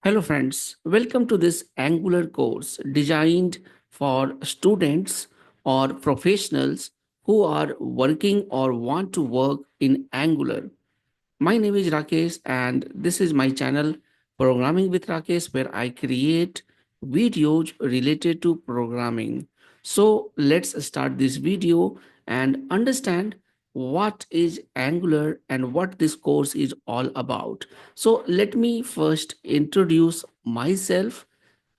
Hello, friends. Welcome to this Angular course designed for students or professionals who are working or want to work in Angular. My name is Rakesh, and this is my channel, Programming with Rakesh, where I create videos related to programming. So, let's start this video and understand what is Angular and what this course is all about. So, let me first introduce myself.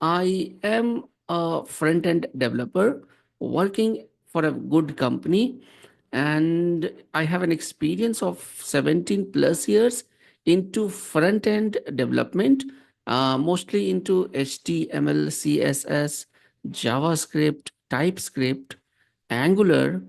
I am a front end developer working for a good company, and I have an experience of 17 plus years into front end development, mostly into HTML, CSS, JavaScript, TypeScript, Angular,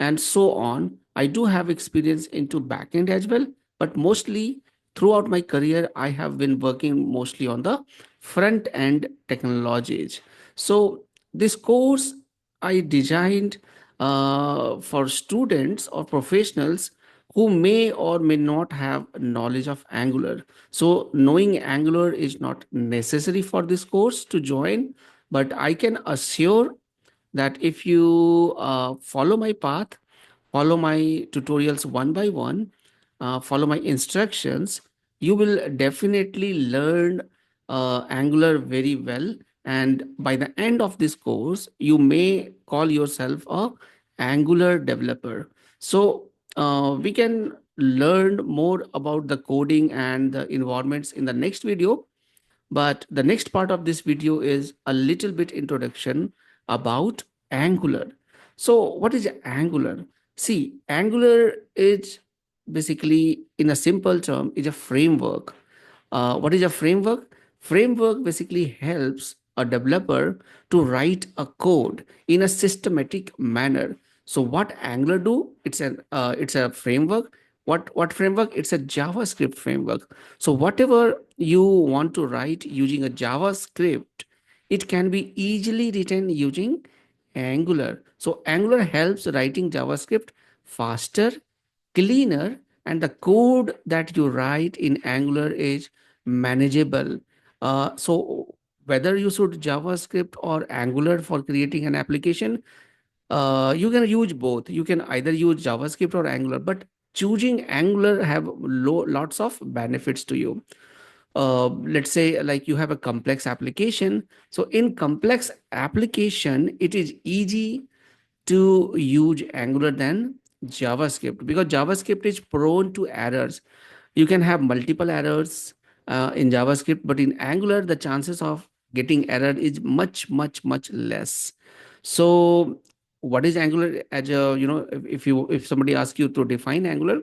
and so on. I do have experience into backend as well, but mostly throughout my career, I have been working mostly on the front end technologies. So this course I designed for students or professionals who may or may not have knowledge of Angular. So knowing Angular is not necessary for this course to join, but I can assure that if you follow my path, follow my tutorials one by one, follow my instructions, you will definitely learn Angular very well. And by the end of this course, you may call yourself a Angular developer. So we can learn more about the coding and the environments in the next video. But the next part of this video is a little bit introduction about Angular. So what is Angular? See, Angular is basically, in a simple term, is a framework. What is a framework? Framework basically helps a developer to write a code in a systematic manner. So what Angular do? It's a framework. What framework? It's a JavaScript framework. So whatever you want to write using a JavaScript, it can be easily written using Angular. So Angular helps writing JavaScript faster, cleaner, and the code that you write in Angular is manageable. So whether you should JavaScript or Angular for creating an application, you can use both. You can either use JavaScript or Angular, but choosing Angular have lots of benefits to you. Let's say like you have a complex application. So in complex application, it is easy to use Angular than JavaScript, because JavaScript is prone to errors. You can have multiple errors in JavaScript, but in Angular, the chances of getting error is much less. So, what is Angular? As a if somebody asks you to define Angular,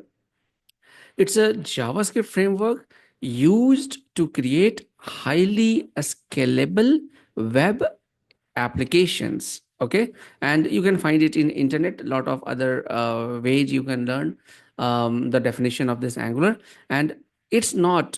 it's a JavaScript framework used to create highly scalable web applications. Okay, and you can find it in internet. A lot of other ways you can learn the definition of this Angular. And it's not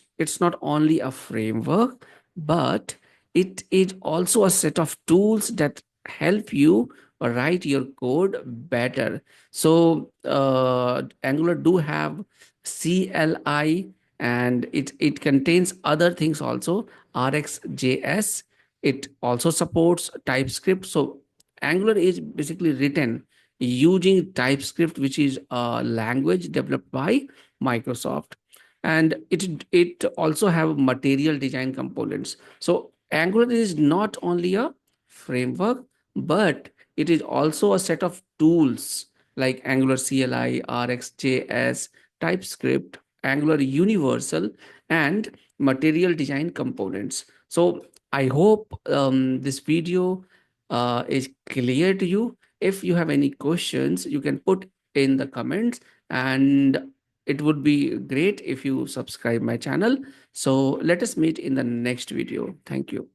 only a framework, but it is also a set of tools that help you write your code better. So Angular do have CLI, and it contains other things also, RxJS. It also supports TypeScript. So Angular is basically written using TypeScript, which is a language developed by Microsoft. And it also have material design components. So Angular is not only a framework, but it is also a set of tools like Angular CLI, RxJS, TypeScript, Angular Universal, and material design components. So I hope this video is clear to you. If you have any questions, you can put in the comments, and it would be great if you subscribe my channel. So let us meet in the next video. Thank you.